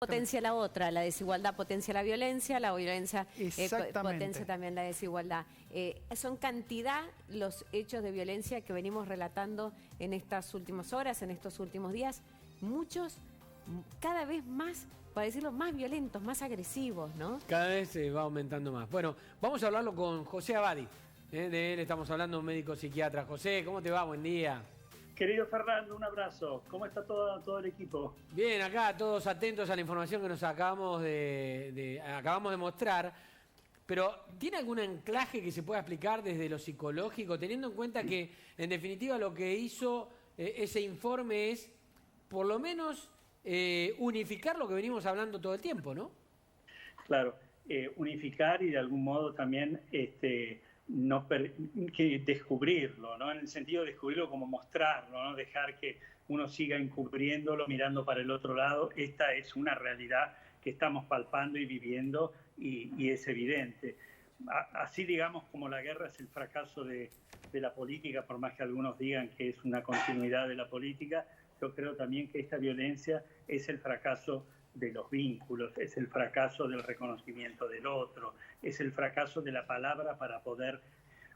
potencia la otra, la desigualdad potencia la violencia potencia también la desigualdad. Son cantidad los hechos de violencia que venimos relatando en estas últimas horas, en estos últimos días, muchos cada vez más, para decirlo, más violentos, más agresivos, ¿no? Cada vez va aumentando más. Bueno, vamos a hablarlo con José Abadi, de él estamos hablando, un médico psiquiatra. José, ¿cómo te va? Buen día. Querido Fernando, un abrazo. ¿Cómo está todo el equipo? Bien, acá todos atentos a la información que nos acabamos de mostrar, pero ¿tiene algún anclaje que se pueda explicar desde lo psicológico, teniendo en cuenta que, en definitiva, lo que hizo ese informe es, por lo menos, unificar lo que venimos hablando todo el tiempo, ¿no? Claro, unificar y de algún modo también descubrirlo, ¿no? En el sentido de descubrirlo como mostrarlo, no dejar que uno siga encubriéndolo, mirando para el otro lado. Esta es una realidad que estamos palpando y viviendo y es evidente. Así, digamos, como la guerra es el fracaso de la política, por más que algunos digan que es una continuidad de la política, yo creo también que esta violencia es el fracaso de los vínculos, es el fracaso del reconocimiento del otro, es el fracaso de la palabra para poder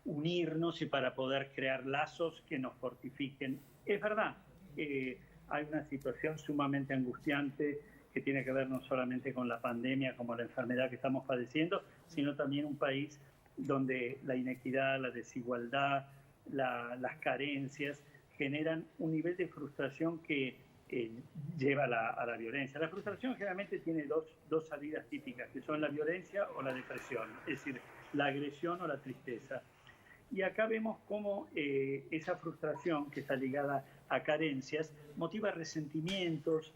unirnos y para poder crear lazos que nos fortifiquen. Es verdad, hay una situación sumamente angustiante que tiene que ver no solamente con la pandemia, como la enfermedad que estamos padeciendo, sino también un país donde la inequidad, la desigualdad, las carencias generan un nivel de frustración que lleva a la violencia. La frustración generalmente tiene dos salidas típicas, que son la violencia o la depresión, es decir, la agresión o la tristeza. Y acá vemos cómo esa frustración, que está ligada a carencias, motiva resentimientos,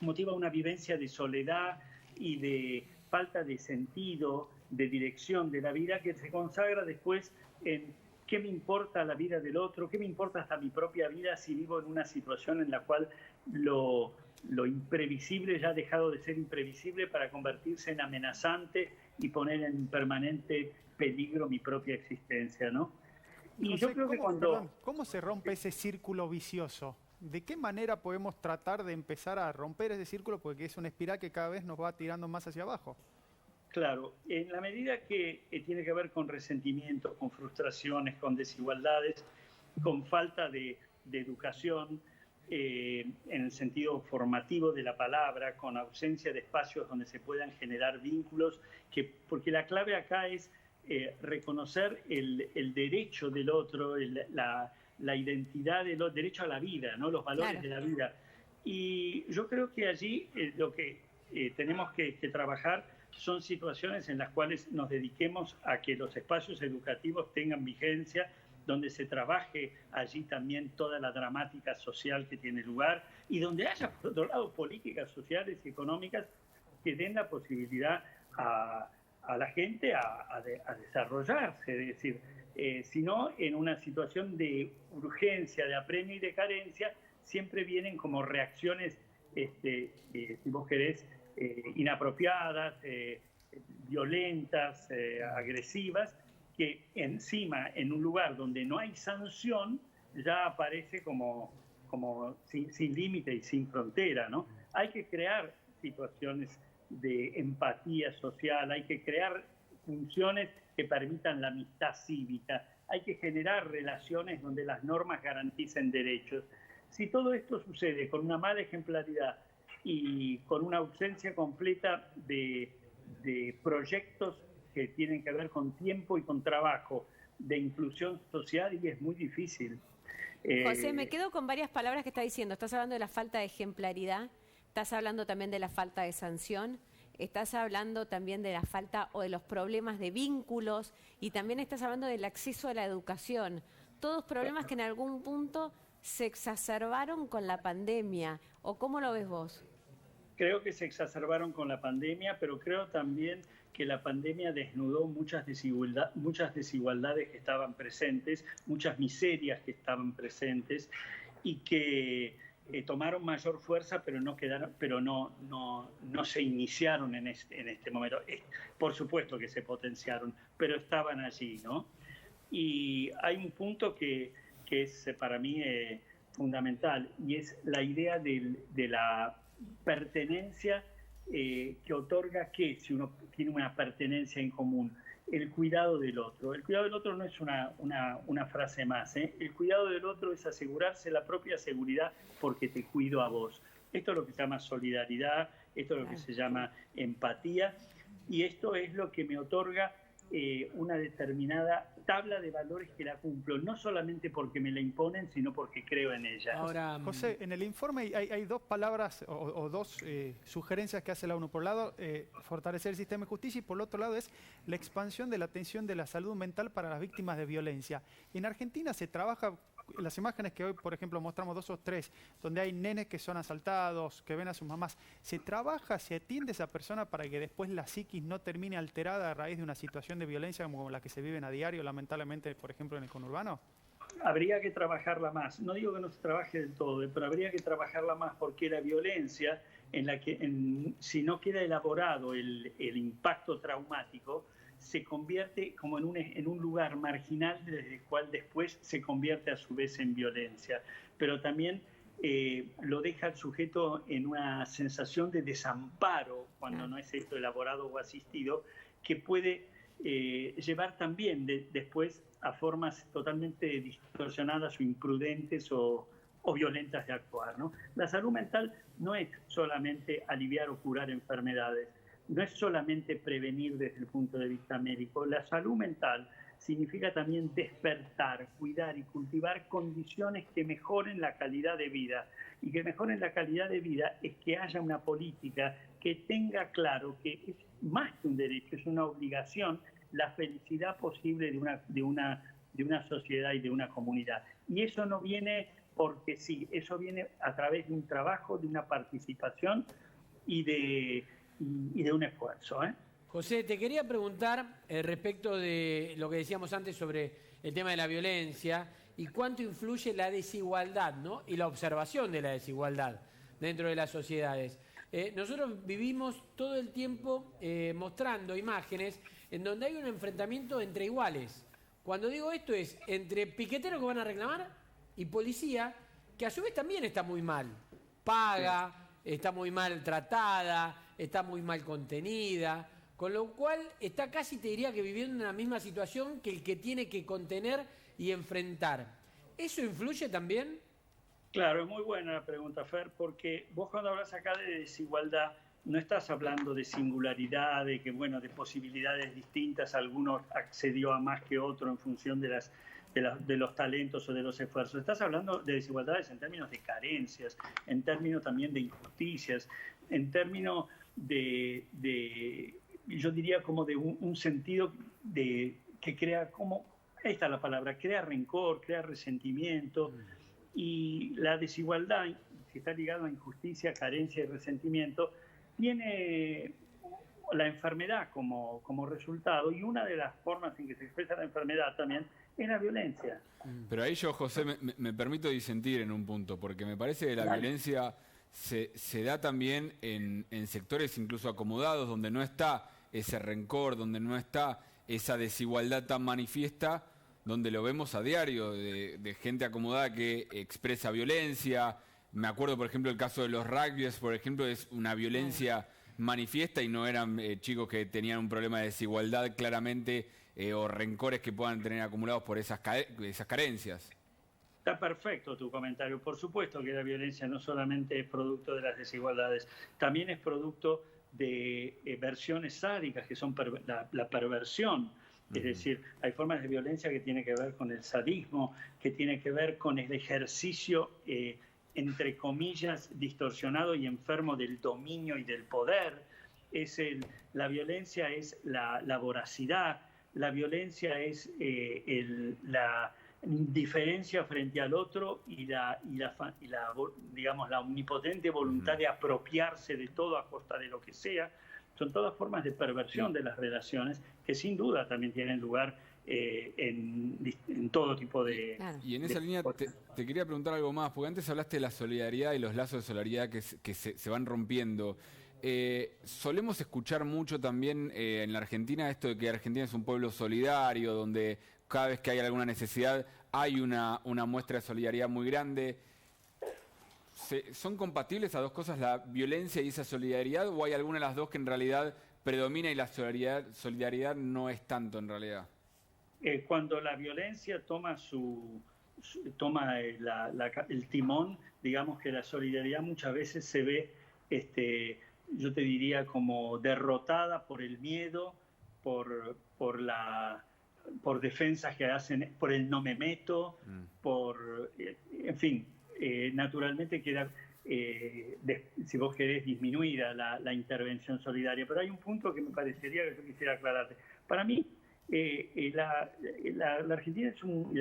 motiva una vivencia de soledad y de falta de sentido, de dirección de la vida, que se consagra después en ¿qué me importa la vida del otro? ¿Qué me importa hasta mi propia vida si vivo en una situación en la cual lo imprevisible ya ha dejado de ser imprevisible para convertirse en amenazante y poner en permanente peligro mi propia existencia, ¿no? Y José, yo creo que ¿cómo se rompe ese círculo vicioso? ¿De qué manera podemos tratar de empezar a romper ese círculo? Porque es una espiral que cada vez nos va tirando más hacia abajo. Claro, en la medida que tiene que ver con resentimientos, con frustraciones, con desigualdades, con falta de educación, en el sentido formativo de la palabra, con ausencia de espacios donde se puedan generar vínculos, porque la clave acá es reconocer el derecho del otro, la identidad del otro, derecho a la vida, ¿no? Los valores de la vida. Y yo creo que allí lo que tenemos que trabajar son situaciones en las cuales nos dediquemos a que los espacios educativos tengan vigencia, donde se trabaje allí también toda la dramática social que tiene lugar y donde haya, por otro lado, políticas sociales y económicas que den la posibilidad a la gente a desarrollarse. Es decir, si no, en una situación de urgencia, de apremio y de carencia, siempre vienen como reacciones, si vos querés, inapropiadas, violentas, agresivas, que encima en un lugar donde no hay sanción ya aparece como sin límite y sin frontera, ¿no? Hay que crear situaciones de empatía social, hay que crear funciones que permitan la amistad cívica, hay que generar relaciones donde las normas garanticen derechos. Si todo esto sucede con una mala ejemplaridad y con una ausencia completa de proyectos que tienen que ver con tiempo y con trabajo, de inclusión social, y es muy difícil. José, me quedo con varias palabras que estás diciendo. Estás hablando de la falta de ejemplaridad, estás hablando también de la falta de sanción, estás hablando también de la falta o de los problemas de vínculos y también estás hablando del acceso a la educación. Todos problemas que en algún punto se exacerbaron con la pandemia. ¿O cómo lo ves vos? Creo que se exacerbaron con la pandemia, pero creo también que la pandemia desnudó muchas desigualdades que estaban presentes, muchas miserias que estaban presentes y que tomaron mayor fuerza, pero no se iniciaron en este momento. Por supuesto que se potenciaron, pero estaban allí, ¿no? Y hay un punto que es para mí fundamental, y es la idea de la pertenencia que otorga que si uno tiene una pertenencia en común, el cuidado del otro. El cuidado del otro no es una frase más, ¿eh? El cuidado del otro es asegurarse la propia seguridad porque te cuido a vos. Esto es lo que se llama solidaridad, esto es lo que se llama empatía, y esto es lo que me otorga una determinada tabla de valores que la cumplo, no solamente porque me la imponen, sino porque creo en ella. Ahora, José, en el informe hay dos palabras o dos sugerencias que hace la ONU. Por un lado, fortalecer el sistema de justicia, y por el otro lado es la expansión de la atención de la salud mental para las víctimas de violencia. En Argentina se trabaja, las imágenes que hoy, por ejemplo, mostramos 2 o 3, donde hay nenes que son asaltados, que ven a sus mamás, ¿se trabaja, se atiende a esa persona para que después la psiquis no termine alterada a raíz de una situación de violencia como la que se viven a diario, lamentablemente, por ejemplo, en el conurbano? Habría que trabajarla más. No digo que no se trabaje del todo, pero habría que trabajarla más, porque la violencia, si no queda elaborado el impacto traumático, se convierte como en un lugar marginal desde el cual después se convierte a su vez en violencia. Pero también lo deja al sujeto en una sensación de desamparo cuando no es esto elaborado o asistido, que puede llevar también después a formas totalmente distorsionadas o imprudentes o violentas de actuar, ¿no? La salud mental no es solamente aliviar o curar enfermedades, no es solamente prevenir desde el punto de vista médico. La salud mental significa también despertar, cuidar y cultivar condiciones que mejoren la calidad de vida. Y que mejoren la calidad de vida es que haya una política que tenga claro que es más que un derecho, es una obligación, la felicidad posible de una sociedad y de una comunidad. Y eso no viene porque sí, eso viene a través de un trabajo, de una participación y de un esfuerzo, ¿eh? José, te quería preguntar respecto de lo que decíamos antes sobre el tema de la violencia y cuánto influye la desigualdad, ¿no? Y la observación de la desigualdad dentro de las sociedades. Nosotros vivimos todo el tiempo mostrando imágenes en donde hay un enfrentamiento entre iguales. Cuando digo esto es entre piqueteros que van a reclamar y policía, que a su vez también está muy mal. Paga, está muy mal tratada, está muy mal contenida, con lo cual está casi, te diría, que viviendo en la misma situación que el que tiene que contener y enfrentar. ¿Eso influye también? Claro, es muy buena la pregunta, Fer, porque vos cuando hablas acá de desigualdad no estás hablando de singularidad, de que, bueno, de posibilidades distintas, alguno accedió a más que otro en función de los talentos o de los esfuerzos. Estás hablando de desigualdades en términos de carencias, en términos también de injusticias, en términos yo diría como de un sentido que crea como, ahí está la palabra, crea rencor, crea resentimiento. Y la desigualdad, que está ligada a injusticia, carencia y resentimiento, tiene la enfermedad como resultado, y una de las formas en que se expresa la enfermedad también es la violencia. Pero ahí yo, José, me permito disentir en un punto, porque me parece que la violencia se da también en sectores incluso acomodados, donde no está ese rencor, donde no está esa desigualdad tan manifiesta, donde lo vemos a diario, de gente acomodada que expresa violencia. Me acuerdo, por ejemplo, el caso de los rugbyers, por ejemplo, es una violencia manifiesta y no eran chicos que tenían un problema de desigualdad claramente o rencores que puedan tener acumulados por esas carencias. Está perfecto tu comentario. Por supuesto que la violencia no solamente es producto de las desigualdades, también es producto de versiones sádicas, que son la perversión. Es decir, hay formas de violencia que tienen que ver con el sadismo, que tienen que ver con el ejercicio, entre comillas, distorsionado y enfermo del dominio y del poder. La violencia es la voracidad, la violencia es la indiferencia frente al otro y digamos, la omnipotente voluntad de apropiarse de todo a costa de lo que sea. Son todas formas de perversión de las relaciones que sin duda también tienen lugar en todo tipo de... Y en esa línea te quería preguntar algo más, porque antes hablaste de la solidaridad y los lazos de solidaridad que se van rompiendo. Solemos escuchar mucho también en la Argentina esto de que Argentina es un pueblo solidario, donde cada vez que hay alguna necesidad hay una muestra de solidaridad muy grande. ¿son compatibles esas dos cosas, la violencia y esa solidaridad, o hay alguna de las dos que en realidad predomina y la solidaridad no es tanto en realidad? Cuando la violencia toma el timón, digamos que la solidaridad muchas veces se ve, yo te diría, como derrotada por el miedo, por defensas que hacen, por el no me meto, en fin, naturalmente queda, si vos querés, disminuida la intervención solidaria. Pero hay un punto que me parecería que yo quisiera aclararte. Para mí, la Argentina la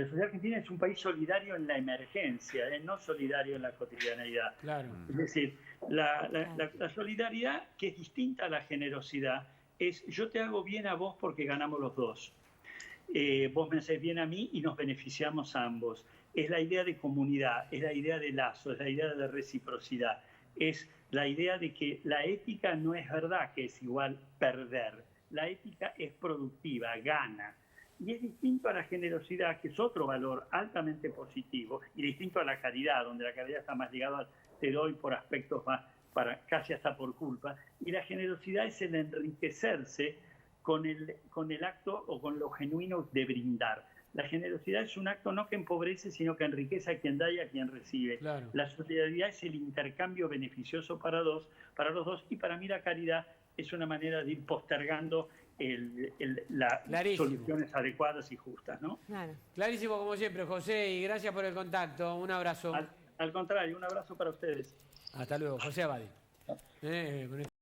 sociedad argentina es un país solidario en la emergencia, no solidario en la cotidianeidad. Claro. Es decir, la solidaridad, que es distinta a la generosidad, es yo te hago bien a vos porque ganamos los dos. Vos me haces bien a mí y nos beneficiamos ambos. Es la idea de comunidad, es la idea de lazo, es la idea de reciprocidad. Es la idea de que la ética no es verdad que es igual perder. La ética es productiva, gana. Y es distinto a la generosidad, que es otro valor altamente positivo, y distinto a la caridad, donde la caridad está más ligada al te doy por aspectos más, casi hasta por culpa. Y la generosidad es el enriquecerse con el acto o con lo genuino de brindar. La generosidad es un acto no que empobrece, sino que enriquece a quien da y a quien recibe. Claro. La solidaridad es el intercambio beneficioso para los dos, y para mí la caridad es una manera de ir postergando las soluciones adecuadas y justas, ¿no? Claro. Clarísimo como siempre, José, y gracias por el contacto. Un abrazo. Al contrario, un abrazo para ustedes. Hasta luego, José Abadi.